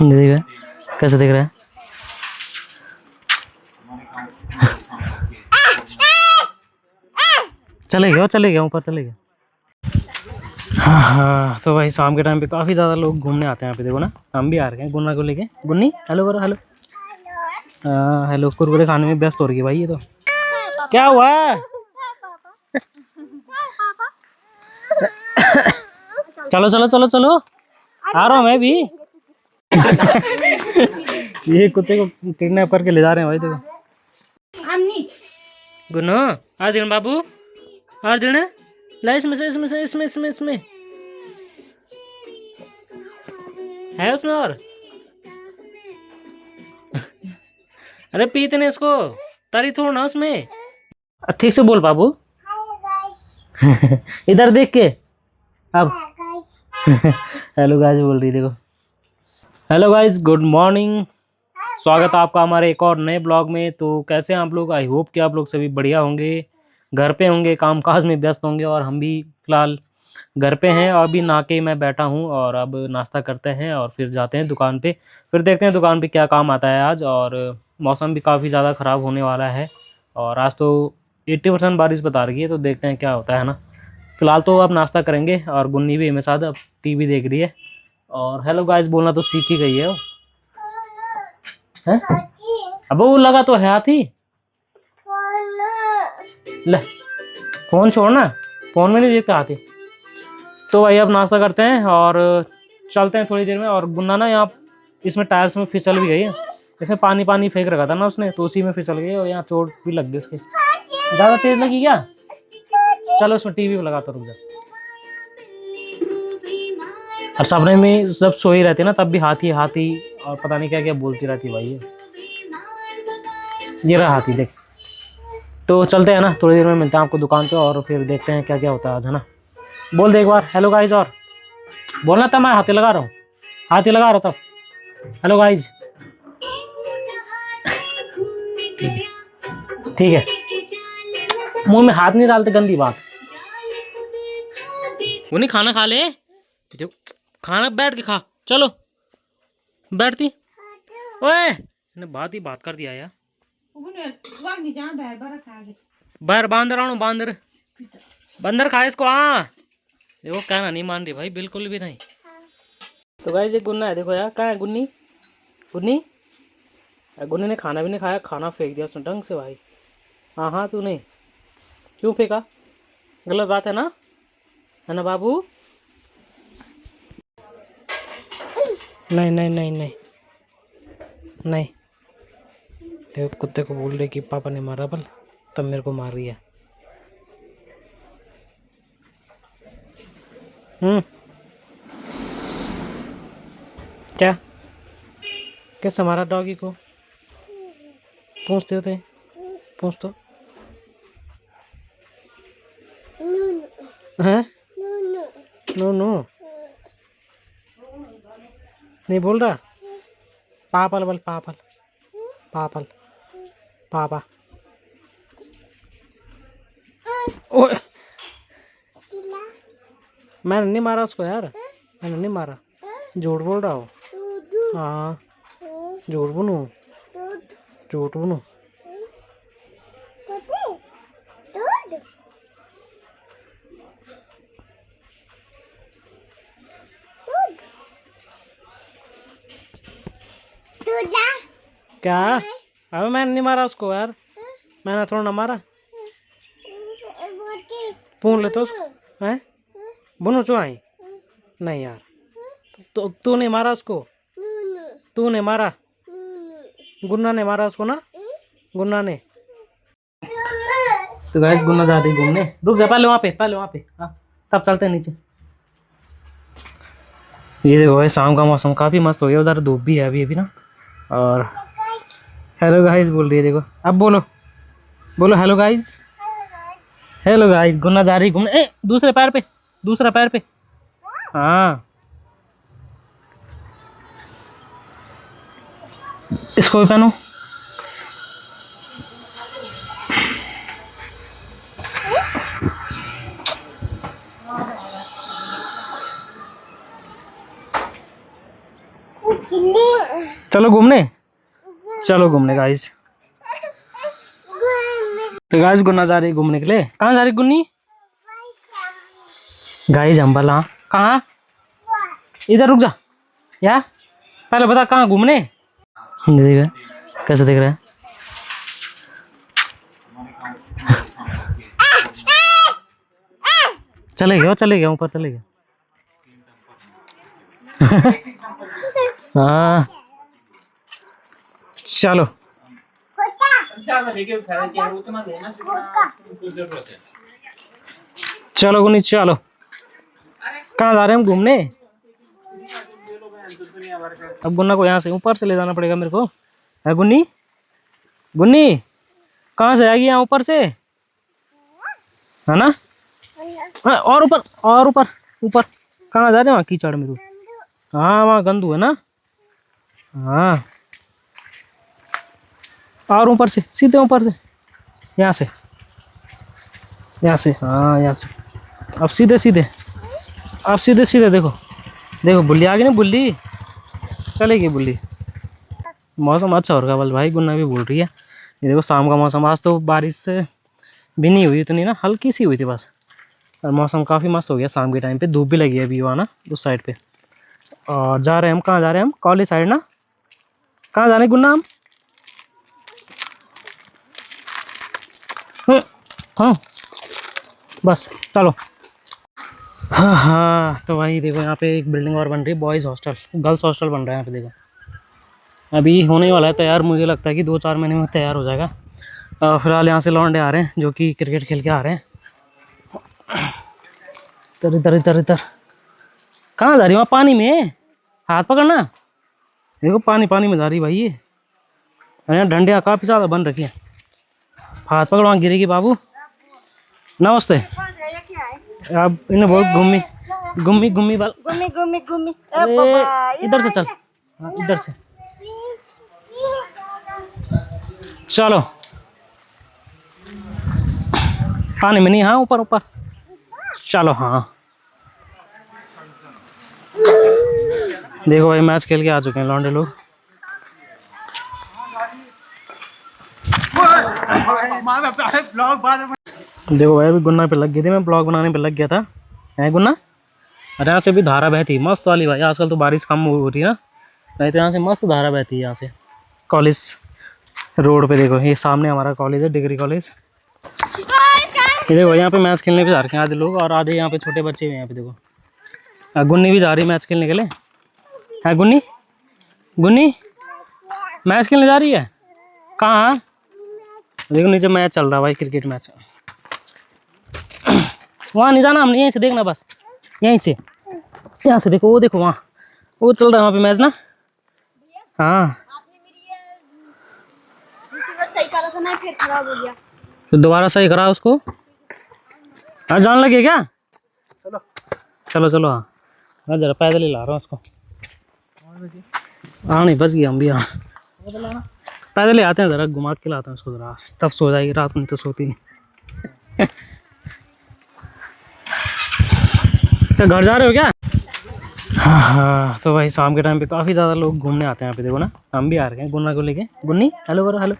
देख रहा है कैसे देख रहा है। चले गया ऊपर चले गया। हाँ हाँ, तो भाई शाम के टाइम पे काफ़ी ज़्यादा लोग घूमने आते हैं यहाँ पे। देखो ना, हम भी आ रहे हैं गुन्ना को लेके। गुन्नी हेलो करो, हेलो। हेलो। कुरकुरे खाने में व्यस्त हो रही है भाई ये तो। क्या हुआ? चलो चलो चलो चलो, आ रहा हूँ मैं भी। ये कुत्ते को किडनैप करके ले जा रहे हैं भाई। देखो गुन्नू, आ दिन बाबू, आ दिन ला, इसमें है उसमें और। अरे पीते ने इसको, तारी थोड़ा ना उसमें। ठीक से बोल बाबू। इधर देख के अब। हेलो गाइस बोल रही, देखो। Hello guys, good morning. स्वागत है आपका हमारे एक और नए ब्लॉग में। तो कैसे हैं आप लोग? आई होप कि आप लोग सभी बढ़िया होंगे, घर पे होंगे, कामकाज में व्यस्त होंगे। और हम भी फिलहाल घर पे हैं और अभी नहा के मैं बैठा हूं। और अब नाश्ता करते हैं और फिर जाते हैं दुकान पे। फिर देखते हैं दुकान पे क्या काम आता है आज। और मौसम भी काफ़ी ज़्यादा ख़राब होने वाला है और आज तो 80% बारिश बता रही है। तो देखते हैं क्या होता है ना। फिलहाल तो अब नाश्ता करेंगे और गुन्नी भी मेरे साथ अब टीवी देख रही है। और हेलो गाइस बोलना तो सीख ही गई है वो। है? अब वो लगा तो है हाथी। ले फोन छोड़ना, फोन में नहीं देखता हाथी। तो भाई अब नाश्ता करते हैं और चलते हैं थोड़ी देर में। और गुन्ना ना यहाँ इसमें टायर्स में फिसल भी गई है। इसमें पानी पानी फेंक रखा था ना उसने, तो उसी में फिसल गई और यहाँ चोट भी लग गई इसके। ज़्यादा तेज लगी क्या? चलो उसमें टीवी में लगाता, रुक जा। और सपने में जब सोई रहती है ना तब भी हाथी हाथी और पता नहीं क्या क्या बोलती रहती भाई। ये रहा हाथी, देख। तो चलते हैं ना, थोड़ी देर में मिलते हैं आपको दुकान पे और फिर देखते हैं क्या क्या होता है आज, है ना। बोल दे एक बार हेलो गाइज, और बोलना था मैं हाथी लगा रहा हूँ, हाथी लगा रहा हूँ तब। हेलो गाइज, ठीक है। मुंह में हाथ नहीं डालते, गंदी बात। वो नहीं, खाना खा ले, खाना बैठ के खा। चलो बैठती। ओए बात कर दिया यार। बाहर बांदर आणु, बंदर खा इसको। हाँ देखो, कहना नहीं मान रही भाई, बिल्कुल भी नहीं। तो गाइस ये गुन्ना है, देखो यार। कहाँ है गुन्नी? गुन्नी ने खाना भी नहीं खाया, खाना फेंक दिया उसने ढंग से भाई। हाँ हाँ, तू नहीं क्यों फेंका? गलत बात है ना बाबू? नहीं नहीं नहीं नहीं नहीं। देखो कुत्ते को बोल रही कि पापा ने मारा बल, तब मेरे को मार रही है। क्या कैसे मारा डॉगी को? पूछते होते, पूछ तो। हैं? नो नो नहीं बोल रहा। पापल बल, पापल पापल पापा। ओए मैंने नहीं मारा उसको यार, मैंने नहीं मारा। झूठ बोल रहा हूँ। हाँ झूठ बोलूँ, झूठ बोलूँ। क्या? अबे मैंने नहीं मारा उसको यार, मैंने थोड़ा ना मारा। पूछ ले तो उसको। हैं बुनू चो आई? नहीं यार, तो तू नहीं मारा उसको, तू ने मारा, गुन्ना ने मारा उसको ना, गुन्ना ने। तो गाइस गुन्ना जा रही घूमने, रुक जा पहले वहाँ पे हाँ, तब चलते हैं नीचे। ये देखो भाई, शाम का मौसम काफ़ी मस्त हो गया, उधर धूप भी है अभी ना। और हेलो गाइस बोल रही है, देखो। अब बोलो हेलो गाइस, हेलो गाइस। गुन्ना जा रही घूमने, दूसरे पैर पे। हाँ इसको भी पहनो। चलो घूमने, चलो घूमने गाइस। तो गाइस गुन्ना जा रही घूमने के लिए। कहाँ जा रही गुन्नी? गाइस अम्बल। हाँ कहाँ? इधर रुक जा या पहले बता कहाँ घूमने। देख कैसे देख रहे हैं। चले गए, चले गए ऊपर चले गए। हाँ चलो चलो गुन्नी चलो। कहाँ जा रहे हैं हम घूमने? अब गुन्ना को यहाँ से ऊपर से ले जाना पड़ेगा मेरे को। है गुन्नी? गुन्नी कहाँ से आएगी? यहाँ ऊपर से है ना? और ऊपर और ऊपर ऊपर। कहाँ जा रहे हैं? वहाँ कीचड़ में तू। हाँ वहाँ गंदू है ना। हाँ और ऊपर से सीधे ऊपर से यहाँ से हाँ यहाँ से। अब सीधे सीधे अब सीधे सीधे देखो देखो बुल्ली आ गई ना। बुल्ली चलेगी बुल्ली। मौसम अच्छा हो रहा है भाई। गुन्ना भी बोल रही है ये देखो शाम का मौसम। आज तो बारिश से भी नहीं हुई इतनी ना, हल्की सी हुई थी बस। और मौसम काफ़ी मस्त हो गया शाम के टाइम पे। धूप भी लगी है अभी वहाँ ना उस साइड पे। और जा रहे हैं हम। कहाँ जा रहे हैं हम? कॉलेज साइड ना। कहाँ जाने गुन्ना हम? हाँ बस चलो। हाँ हाँ तो भाई देखो यहाँ पे एक बिल्डिंग और बन रही है। बॉयज़ हॉस्टल, गर्ल्स हॉस्टल बन रहा है यहाँ पे। देखो अभी होने वाला है तैयार। मुझे लगता है कि 2-4 महीने में तैयार हो जाएगा। फिलहाल यहाँ से लौंडे आ रहे हैं जो कि क्रिकेट खेल के आ रहे हैं। इधर इधर इधर इधर। कहाँ जा रही वहाँ? पानी में हाथ पकड़ना। देखो पानी पानी में जा रही भाई ये। यहाँ डंडियाँ काफ़ी ज़्यादा बन रखी है। हाथ पकड़ वहाँ गिरेगी बाबू। नमस्ते। अब इन्हें बहुत घूमी घूमी घूमी बाल घूमी घूमी घूमी। इधर से चल। हाँ इधर से चलो। पानी में नहीं। हाँ ऊपर ऊपर चलो। हाँ देखो भाई मैच खेल के आ चुके हैं लौंडे लोग। देखो भाई अभी गुन्ना पे लग गई थी। मैं ब्लॉग बनाने पे लग गया था। है गुन्ना? अरे यहाँ से भी धारा बहती मस्त वाली भाई। आजकल तो बारिश कम हो रही है ना, नहीं तो यहाँ से मस्त धारा बहती है यहाँ से। कॉलेज रोड पे देखो ये सामने हमारा कॉलेज है, डिग्री कॉलेज। ये देखो यहाँ पे मैच खेलने भी जा रहे हैं आधे लोग और आधे यहाँ पे छोटे बच्चे भी यहाँ पे। देखो गुन्नी भी जा रही है मैच खेलने के लिए। है गुन्नी? गुन्नी मैच खेलने जा रही है? कहाँ? देखो नीचे मैच चल रहा है भाई, क्रिकेट मैच। वहाँ नहीं जाना हमने, यहीं से देखना बस। यहीं से यहाँ से देखो। वो देखो वहाँ वो चल रहा है वहाँ पे मैच ना। हाँ सही करा था ना, फिर खराब हो गया। तो दोबारा सही करा उसको। हाँ जान लगे क्या? चलो चलो चलो। हाँ मैं जरा पैदल ही ला रहा हूँ उसको। हाँ नहीं बच गया हम भी। हाँ पैदल ही आते हैं, ज़रा घुमा के लाते हैं उसको ज़रा, तब सो जाएगी रात में। तो सोती नहीं। तो घर जा रहे हो क्या? हाँ हाँ तो भाई शाम के टाइम पे काफ़ी ज़्यादा लोग घूमने आते हैं यहाँ पे। देखो ना हम भी आ रहे हैं गुन्ना को लेके। गुन्नी हेलो करो। Hello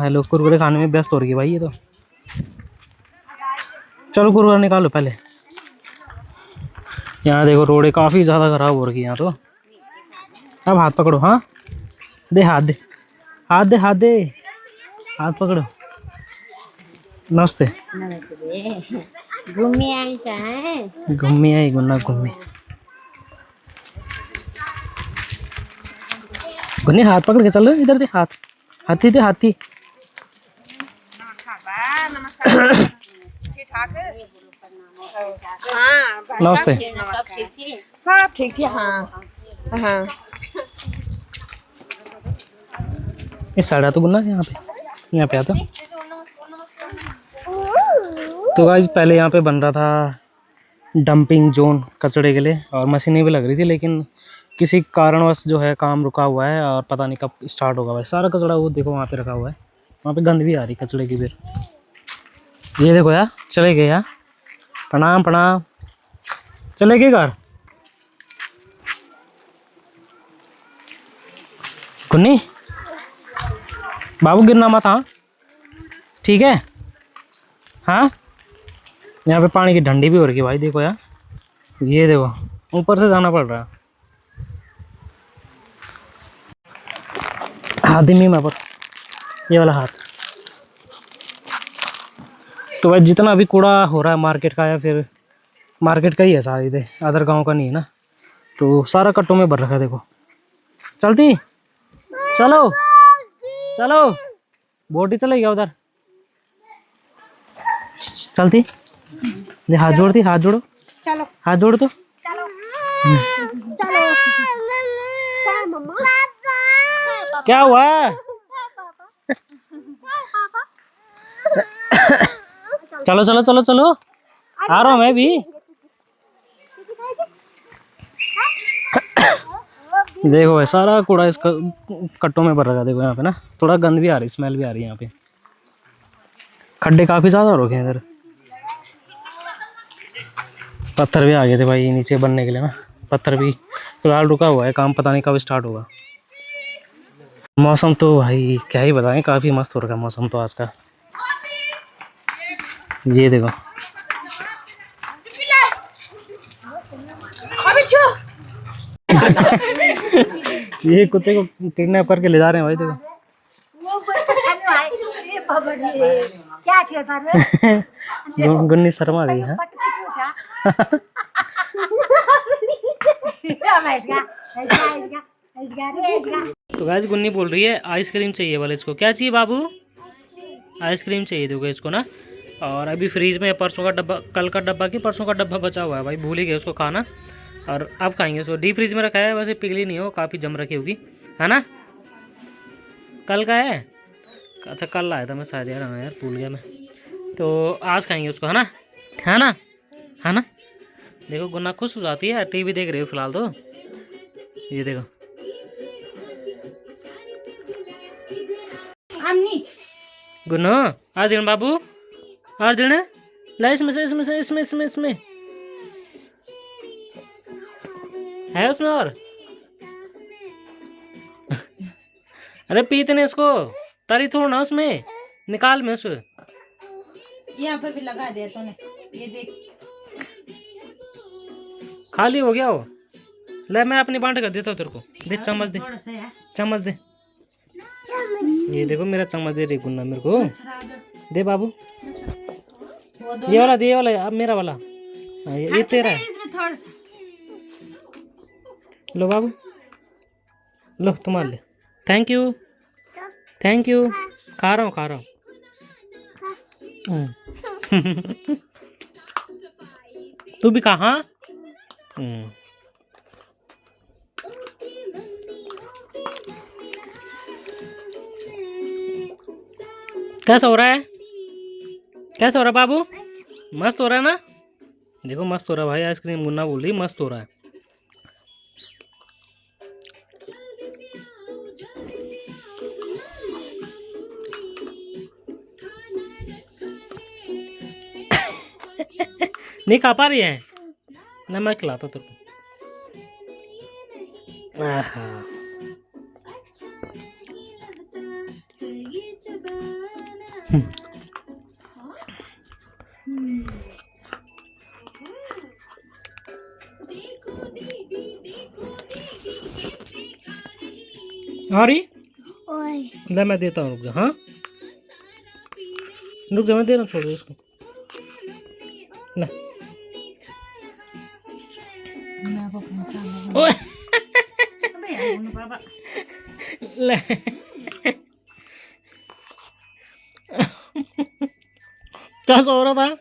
hello. कुरकुरे खाने में व्यस्त हो रही है भाई ये तो। चलो कुरकुरा निकालो पहले। यहाँ देखो रोडें काफ़ी ज़्यादा ख़राब हो रही है यहाँ तो। अब हाथ पकड़ो। हाँ दे हाथ दे हाथ दे हाथ दे हाथ पकड़ो। नमस्ते। घूमी आई कहाँ? घूमी आई गुन्ना घूमी। गुन्नी हाथ पकड़ के चल रहे इधर दे हाथ। हाथी दे हाथी। नमस्ते। सब ठीक है। हाँ हाँ इस साइड आ तो गुन्ना यहाँ पे आता। तो गाइस पहले यहाँ पे बन रहा था डंपिंग जोन कचड़े के लिए और मशीनें भी लग रही थी, लेकिन किसी कारणवश जो है काम रुका हुआ है और पता नहीं कब स्टार्ट होगा भाई। सारा कचड़ा वो देखो वहाँ पे रखा हुआ है। वहाँ पे गंद भी आ रही कचड़े की। फिर ये देखो यार चले गए यार। प्रणाम प्रणाम। चले गए घर? कुन्नी बाबू गिरना मत, हाँ ठीक है। हाँ यहाँ पे पानी की डंडी भी हो रही है भाई, देखो यार, ये देखो ऊपर से जाना पड़ रहा है। हाथ ही मैं पर, ये वाला हाथ। तो भाई जितना भी कूड़ा हो रहा है मार्केट का, या फिर मार्केट का ही है शायद, अदर गांव का नहीं है ना, तो सारा कट्टों में भर रखा है। देखो चलती, चलो चलो, बोटी चलेगी उधर, चलती। ये हाथ जोड़ती, हाथ जोड़ो, चलो हाथ जोड़ तो। चलो चलो क्या हुआ? चलो चलो चलो चलो, आ रहा हूँ मैं भी। देखो भाई सारा कूड़ा इस कट्टों में भर रखा है। देखो यहाँ पे ना थोड़ा गंद भी आ रही, स्मेल भी आ रही है यहाँ पे। खड्डे काफी ज्यादा हो रखे हैं इधर, पत्थर भी आ गए थे भाई नीचे बनने के लिए ना। पत्थर भी फिलहाल रुका हुआ है, काम पता नहीं कब स्टार्ट होगा। मौसम तो भाई क्या ही बताएं, काफी मस्त हो रखा है मौसम तो आज का। ये देखो ये कुत्ते को किडनैप करके ले जा रहे हैं भाई। देखो गुन्नी शर्मा गई है। तो गाइस गुन्नी बोल रही है आइसक्रीम चाहिए वाले इसको। क्या चाहिए बाबू? आइसक्रीम चाहिए दोगे इसको ना। और अभी फ्रीज में परसों का डब्बा, कल का डब्बा की परसों का डब्बा बचा हुआ है भाई, भूल ही गए उसको खाना। और अब खाएंगे उसको। डीप फ्रीज में रखा है, वैसे पिघली नहीं हो, काफ़ी जम रखी होगी, है ना। कल का है, अच्छा कल लाया था मैं शायद यार, हाँ यार भूल गया मैं। तो आज खाएंगे उसको, है ना, है ना, है ना। देखो गुन्ना खुश हो जाती है, टीवी देख रही हो फिलहाल तो। ये देखो गुन्नो, आ दिन बाबू, आ दिन ला, इसमें से इसमें से इसमें इसमें इसमें है, उसमें और। अरे पीते ने इसको, तारी थोड़ा ना उसमें, निकाल में उसमें। यहाँ पे भी लगा दिया तूने, ये देख खाली हो गया वो। ले मैं अपनी बांट कर देता हूँ तेरे को, दे चम्मच दे, थोड़ा सा यार। चम्मच दे। ये देखो मेरा चम्मच दे रही गुन्ना मेरे को, दे बाबू। ये वाला दे, ये वाला, अब मेरा वाला। हाँ, ये तेरा है। इसमें थोड़ा सा लो बाबू, लो तुम्हारे लिए। Thank you, thank you. खा रहा हूँ, खा रहा हूँ। तू भी खा। हाँ कैसा हो रहा है, कैसा हो रहा है बाबू? मस्त हो रहा है ना। देखो मस्त हो रहा है भाई, आइसक्रीम गुन्ना बोल रही मस्त हो रहा है। नहीं खा पा रही है ना, मैं खिलाता तेरे को। हरी ले मैं देता हूँ, रुक जा। हाँ रुक जा, मैं दे रहा हूँ, छोड़ दे इसको। ले ओए ले कैसा हो रहा था?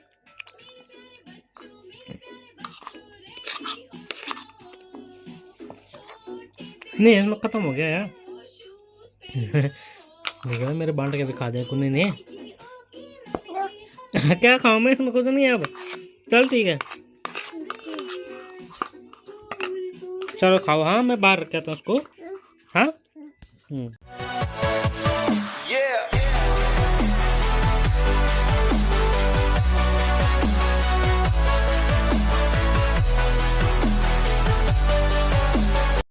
नहीं इसमें खत्म हो गया यार। देखा मेरे बांट के भी खा दिया कुन्नी ने। क्या खाऊं मैं, इसमें कुछ नहीं है अब। चल ठीक है, चलो खाओ। हाँ मैं बाहर रख के आता हूँ उसको। हाँ